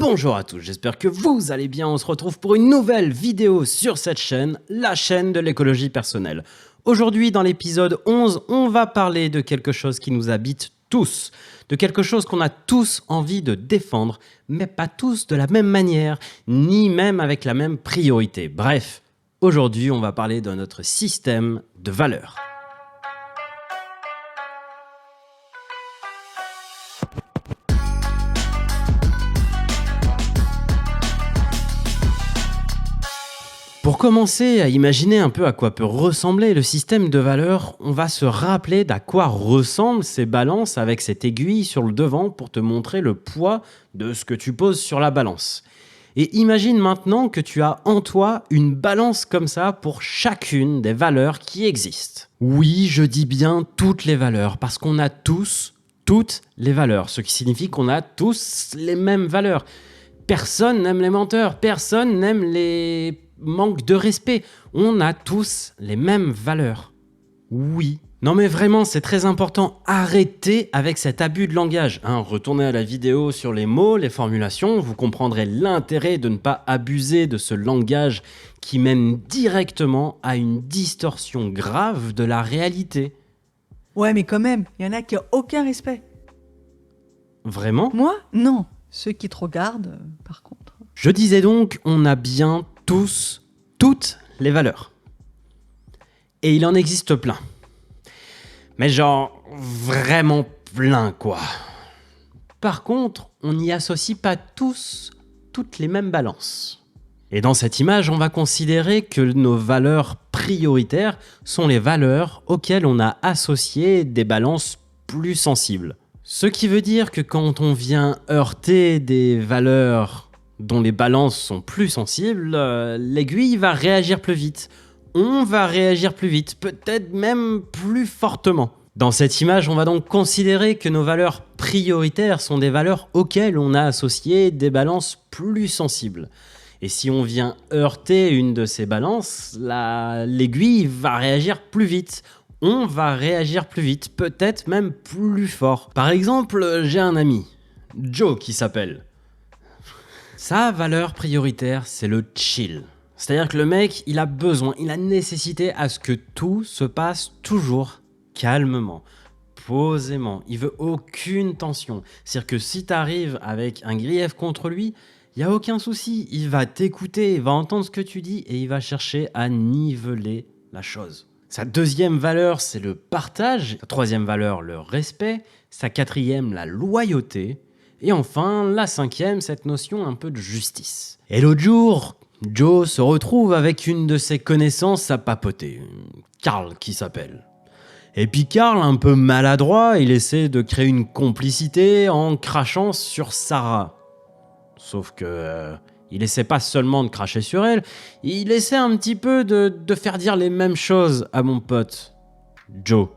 Bonjour à tous, j'espère que vous allez bien. On se retrouve pour une nouvelle vidéo sur cette chaîne, la chaîne de l'écologie personnelle. Aujourd'hui, dans l'épisode 11, on va parler de quelque chose qui nous habite tous, de quelque chose qu'on a tous envie de défendre, mais pas tous de la même manière, ni même avec la même priorité. Bref, aujourd'hui, on va parler de notre système de valeurs. Pour commencer à imaginer un peu à quoi peut ressembler le système de valeurs, on va se rappeler d'à quoi ressemblent ces balances avec cette aiguille sur le devant pour te montrer le poids de ce que tu poses sur la balance. Et imagine maintenant que tu as en toi une balance comme ça pour chacune des valeurs qui existent. Oui, je dis bien toutes les valeurs, parce qu'on a tous, toutes les valeurs, ce qui signifie qu'on a tous les mêmes valeurs. Personne n'aime les menteurs, personne n'aime les manques de respect. On a tous les mêmes valeurs. Oui. Non mais vraiment, c'est très important. Arrêtez avec cet abus de langage. Retournez à la vidéo sur les mots, les formulations, vous comprendrez l'intérêt de ne pas abuser de ce langage qui mène directement à une distorsion grave de la réalité. Ouais, mais quand même, il y en a qui n'ont aucun respect. Vraiment ? Moi, non. Ceux qui te regardent, par contre. Je disais donc, on a bien tous, toutes les valeurs. Et il en existe plein. Mais genre, vraiment plein, quoi. Par contre, on n'y associe pas tous, toutes les mêmes balances. Et dans cette image, on va considérer que nos valeurs prioritaires sont les valeurs auxquelles on a associé des balances plus sensibles. Ce qui veut dire que quand on vient heurter des valeurs dont les balances sont plus sensibles, l'aiguille va réagir plus vite. On va réagir plus vite, peut-être même plus fortement. Dans cette image, on va donc considérer que nos valeurs prioritaires sont des valeurs auxquelles on a associé des balances plus sensibles. Et si on vient heurter une de ces balances, l'aiguille va réagir plus vite. On va réagir plus vite, peut-être même plus fort. Par exemple, j'ai un ami, Joe qui s'appelle. Sa valeur prioritaire, c'est le chill. C'est-à-dire que le mec, il a besoin, il a nécessité à ce que tout se passe toujours calmement, posément. Il veut aucune tension. C'est-à-dire que si tu arrives avec un grief contre lui, il n'y a aucun souci. Il va t'écouter, il va entendre ce que tu dis et il va chercher à niveler la chose. Sa deuxième valeur, c'est le partage. Sa troisième valeur, le respect. Sa quatrième, la loyauté. Et enfin, la cinquième, cette notion un peu de justice. Et l'autre jour, Joe se retrouve avec une de ses connaissances à papoter. Carl qui s'appelle. Et puis Carl, un peu maladroit, il essaie de créer une complicité en crachant sur Sarah. Sauf que... il essaie pas seulement de cracher sur elle, il essaie un petit peu de faire dire les mêmes choses à mon pote, Joe.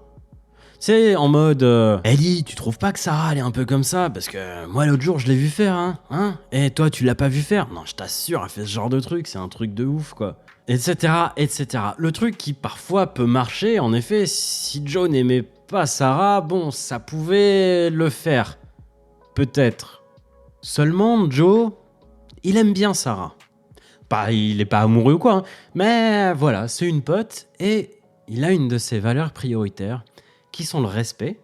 C'est en mode Ellie, tu trouves pas que Sarah elle est un peu comme ça? Parce que moi l'autre jour je l'ai vu faire, hein? Et toi tu l'as pas vu faire? Non, je t'assure, elle fait ce genre de truc, c'est un truc de ouf quoi. Etc, etc. Le truc qui parfois peut marcher, en effet, si Joe n'aimait pas Sarah, bon, ça pouvait le faire. Peut-être. Seulement Joe... il aime bien Sarah. Il est pas amoureux ou quoi, mais voilà, c'est une pote et il a une de ses valeurs prioritaires qui sont le respect.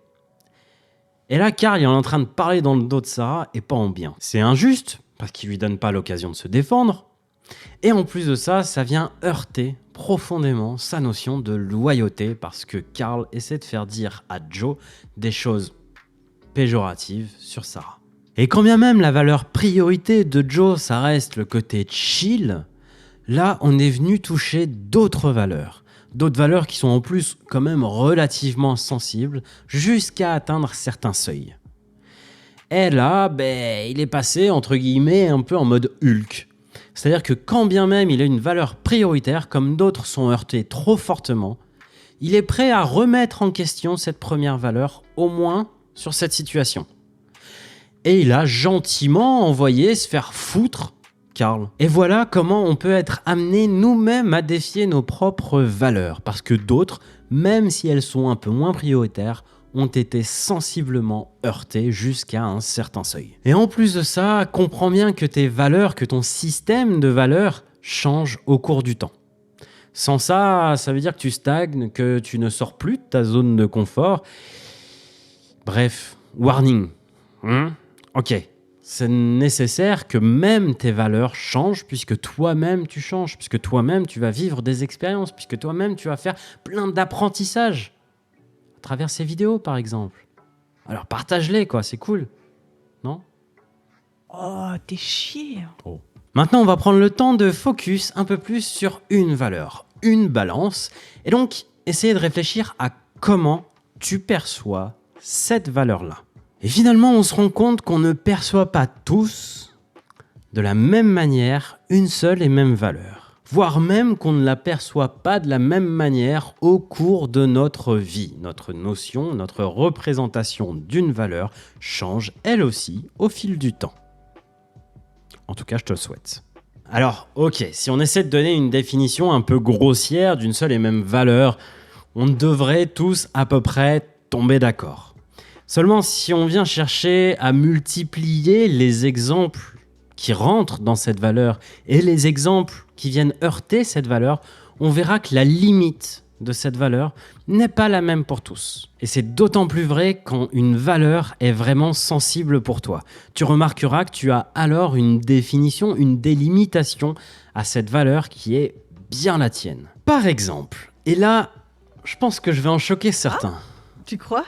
Et là, Carl il est en train de parler dans le dos de Sarah et pas en bien. C'est injuste parce qu'il lui donne pas l'occasion de se défendre. Et en plus de ça, ça vient heurter profondément sa notion de loyauté parce que Carl essaie de faire dire à Joe des choses péjoratives sur Sarah. Et quand bien même la valeur priorité de Joe, ça reste le côté chill, là, on est venu toucher d'autres valeurs. D'autres valeurs qui sont en plus quand même relativement sensibles, jusqu'à atteindre certains seuils. Et là, il est passé, entre guillemets, un peu en mode Hulk. C'est-à-dire que quand bien même il a une valeur prioritaire, comme d'autres sont heurtés trop fortement, il est prêt à remettre en question cette première valeur, au moins sur cette situation. Et il a gentiment envoyé se faire foutre Carl. Et voilà comment on peut être amené nous-mêmes à défier nos propres valeurs. Parce que d'autres, même si elles sont un peu moins prioritaires, ont été sensiblement heurtées jusqu'à un certain seuil. Et en plus de ça, comprends bien que tes valeurs, que ton système de valeurs change au cours du temps. Sans ça, ça veut dire que tu stagnes, que tu ne sors plus de ta zone de confort. Bref, warning. Ok, c'est nécessaire que même tes valeurs changent puisque toi-même tu changes, puisque toi-même tu vas vivre des expériences, puisque toi-même tu vas faire plein d'apprentissages à travers ces vidéos par exemple. Alors partage-les quoi, c'est cool, non ? Oh, t'es chier. Maintenant, on va prendre le temps de focus un peu plus sur une valeur, une balance, et donc essayer de réfléchir à comment tu perçois cette valeur-là. Et finalement, on se rend compte qu'on ne perçoit pas tous de la même manière une seule et même valeur, voire même qu'on ne la perçoit pas de la même manière au cours de notre vie. Notre notion, notre représentation d'une valeur change elle aussi au fil du temps. En tout cas, je te le souhaite. Alors, ok, si on essaie de donner une définition un peu grossière d'une seule et même valeur, on devrait tous à peu près tomber d'accord. Seulement, si on vient chercher à multiplier les exemples qui rentrent dans cette valeur et les exemples qui viennent heurter cette valeur, on verra que la limite de cette valeur n'est pas la même pour tous. Et c'est d'autant plus vrai quand une valeur est vraiment sensible pour toi. Tu remarqueras que tu as alors une définition, une délimitation à cette valeur qui est bien la tienne. Par exemple, et là, je pense que je vais en choquer certains. Tu crois?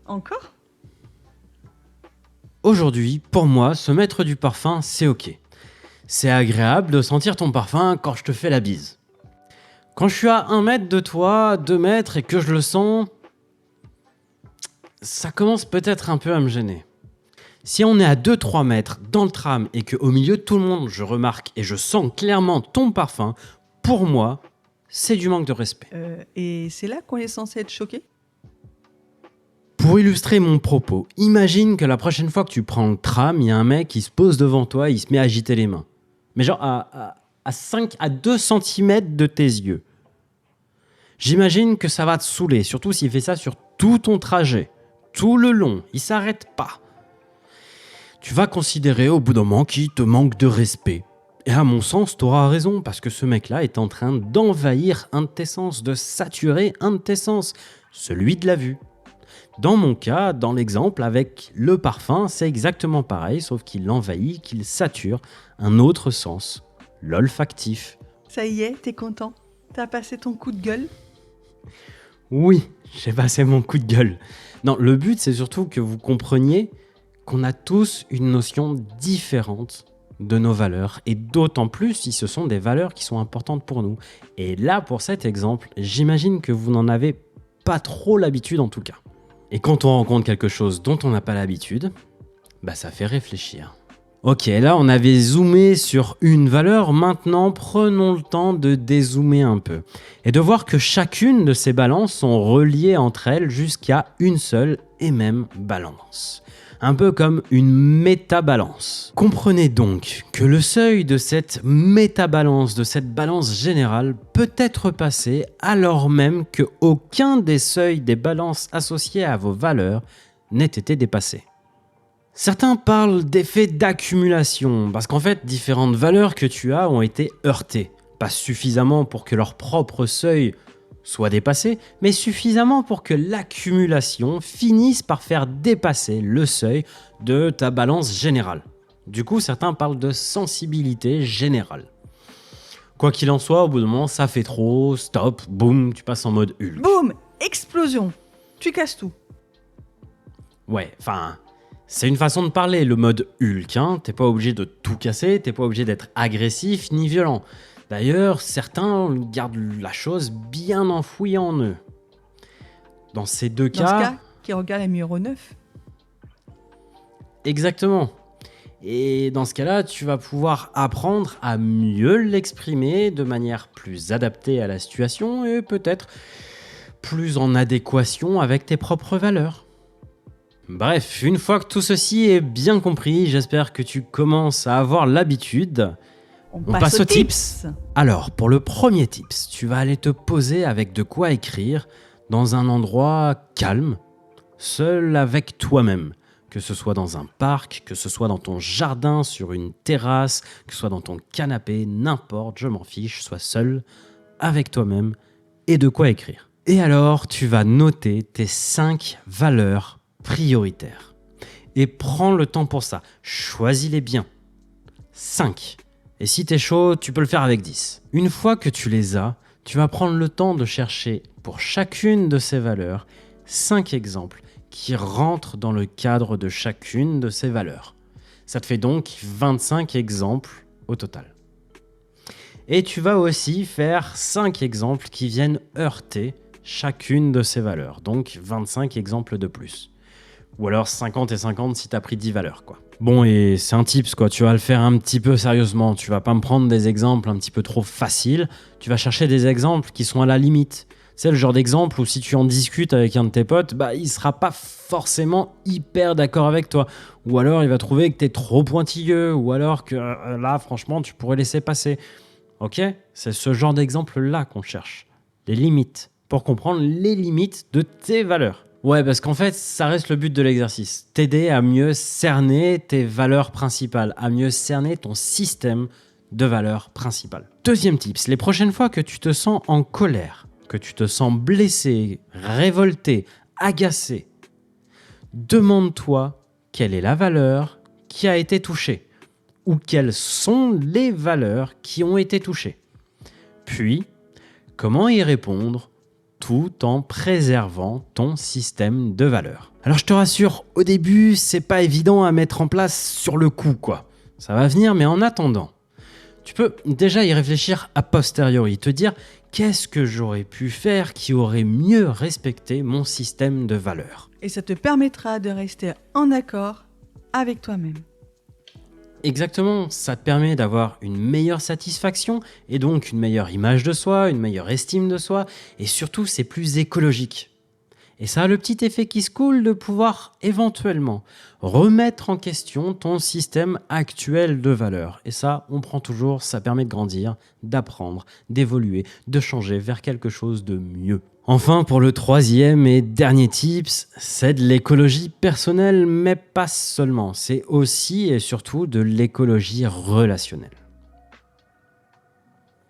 Encore? Aujourd'hui, pour moi, se mettre du parfum, c'est ok. C'est agréable de sentir ton parfum quand je te fais la bise. Quand je suis à 1 mètre de toi, 2 mètres, et que je le sens, ça commence peut-être un peu à me gêner. Si on est à 2-3 mètres dans le tram et qu'au milieu de tout le monde, je remarque et je sens clairement ton parfum, pour moi, c'est du manque de respect. Et c'est là qu'on est censé être choqué? Pour illustrer mon propos, imagine que la prochaine fois que tu prends le tram, il y a un mec qui se pose devant toi et il se met à agiter les mains. Mais genre à 2 cm de tes yeux. J'imagine que ça va te saouler, surtout s'il fait ça sur tout ton trajet, tout le long, il s'arrête pas. Tu vas considérer au bout d'un moment qu'il te manque de respect. Et à mon sens, t'auras raison, parce que ce mec-là est en train d'envahir un de tes sens, de saturer un de tes sens, celui de la vue. Dans mon cas, dans l'exemple avec le parfum, c'est exactement pareil, sauf qu'il envahit, qu'il sature un autre sens, l'olfactif. Ça y est, t'es content? T'as passé ton coup de gueule? Oui, j'ai passé mon coup de gueule. Non, le but, c'est surtout que vous compreniez qu'on a tous une notion différente de nos valeurs, et d'autant plus si ce sont des valeurs qui sont importantes pour nous. Et là, pour cet exemple, j'imagine que vous n'en avez pas trop l'habitude en tout cas. Et quand on rencontre quelque chose dont on n'a pas l'habitude, bah ça fait réfléchir. Ok, là on avait zoomé sur une valeur, maintenant prenons le temps de dézoomer un peu. Et de voir que chacune de ces balances sont reliées entre elles jusqu'à une seule et même balance. Un peu comme une métabalance. Comprenez donc que le seuil de cette métabalance, de cette balance générale, peut être passé alors même qu'aucun des seuils des balances associées à vos valeurs n'ait été dépassé. Certains parlent d'effet d'accumulation, parce qu'en fait, différentes valeurs que tu as ont été heurtées. Pas suffisamment pour que leur propre seuil soit dépassé, mais suffisamment pour que l'accumulation finisse par faire dépasser le seuil de ta balance générale. Du coup, certains parlent de sensibilité générale. Quoi qu'il en soit, au bout d'un moment, ça fait trop, stop, boum, tu passes en mode Hulk. Boum! Explosion! Tu casses tout. Ouais, enfin, c'est une façon de parler, le mode Hulk, hein. T'es pas obligé de tout casser, t'es pas obligé d'être agressif ni violent. D'ailleurs, certains gardent la chose bien enfouie en eux. Dans ces deux Dans ce cas, qui regarde les numéros 9. Exactement. Et dans ce cas-là, tu vas pouvoir apprendre à mieux l'exprimer de manière plus adaptée à la situation et peut-être plus en adéquation avec tes propres valeurs. Bref, une fois que tout ceci est bien compris, j'espère que tu commences à avoir l'habitude. On passe aux tips. Alors, pour le premier tips, tu vas aller te poser avec de quoi écrire dans un endroit calme, seul avec toi-même. Que ce soit dans un parc, que ce soit dans ton jardin, sur une terrasse, que ce soit dans ton canapé, n'importe, je m'en fiche, sois seul avec toi-même et de quoi écrire. Et alors, tu vas noter tes 5 valeurs prioritaires. Et prends le temps pour ça. Choisis-les bien. 5. Et si t'es chaud, tu peux le faire avec 10. Une fois que tu les as, tu vas prendre le temps de chercher pour chacune de ces valeurs 5 exemples qui rentrent dans le cadre de chacune de ces valeurs. Ça te fait donc 25 exemples au total. Et tu vas aussi faire 5 exemples qui viennent heurter chacune de ces valeurs. Donc 25 exemples de plus. Ou alors 50 et 50 si tu as pris 10 valeurs, quoi. Bon, et c'est un tips, quoi. Tu vas le faire un petit peu sérieusement. Tu vas pas me prendre des exemples un petit peu trop faciles. Tu vas chercher des exemples qui sont à la limite. C'est le genre d'exemple où si tu en discutes avec un de tes potes, il sera pas forcément hyper d'accord avec toi. Ou alors il va trouver que t'es trop pointilleux. Ou alors que là, franchement, tu pourrais laisser passer. Ok ? C'est ce genre d'exemple-là qu'on cherche. Les limites. Pour comprendre les limites de tes valeurs. Ouais, parce qu'en fait, ça reste le but de l'exercice. T'aider à mieux cerner tes valeurs principales, à mieux cerner ton système de valeurs principales. Deuxième tips, les prochaines fois que tu te sens en colère, que tu te sens blessé, révolté, agacé, demande-toi quelle est la valeur qui a été touchée ou quelles sont les valeurs qui ont été touchées. Puis, comment y répondre tout en préservant ton système de valeurs. Alors je te rassure, au début, c'est pas évident à mettre en place sur le coup, quoi. Ça va venir, mais en attendant, tu peux déjà y réfléchir a posteriori, te dire qu'est-ce que j'aurais pu faire qui aurait mieux respecté mon système de valeurs. Et ça te permettra de rester en accord avec toi-même. Exactement, ça te permet d'avoir une meilleure satisfaction et donc une meilleure image de soi, une meilleure estime de soi et surtout c'est plus écologique. Et ça a le petit effet qui se coule de pouvoir éventuellement remettre en question ton système actuel de valeurs. Et ça, on prend toujours, ça permet de grandir, d'apprendre, d'évoluer, de changer vers quelque chose de mieux. Enfin, pour le troisième et dernier tips, c'est de l'écologie personnelle, mais pas seulement. C'est aussi et surtout de l'écologie relationnelle.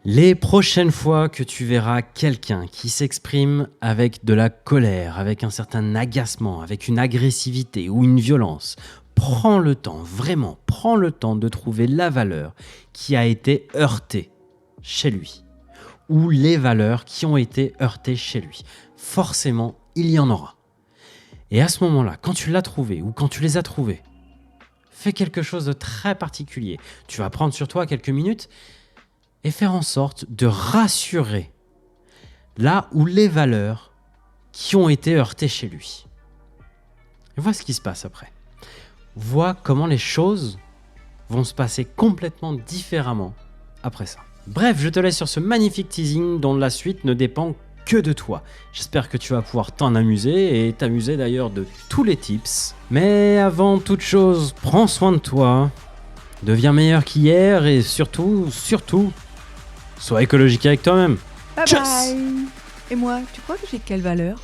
Les prochaines fois que tu verras quelqu'un qui s'exprime avec de la colère, avec un certain agacement, avec une agressivité ou une violence, prends le temps, vraiment, prends le temps de trouver la valeur qui a été heurtée chez lui ou les valeurs qui ont été heurtées chez lui. Forcément, il y en aura. Et à ce moment-là, quand tu l'as trouvé ou quand tu les as trouvées, fais quelque chose de très particulier. Tu vas prendre sur toi quelques minutes et faire en sorte de rassurer là où les valeurs qui ont été heurtées chez lui. Et vois ce qui se passe après. Vois comment les choses vont se passer complètement différemment après ça. Bref, je te laisse sur ce magnifique teasing dont la suite ne dépend que de toi. J'espère que tu vas pouvoir t'en amuser et t'amuser d'ailleurs de tous les tips. Mais avant toute chose, prends soin de toi, deviens meilleur qu'hier et surtout, sois écologique avec toi-même. Bye Tchuss. bye. Et moi, tu crois que j'ai quelle valeur ?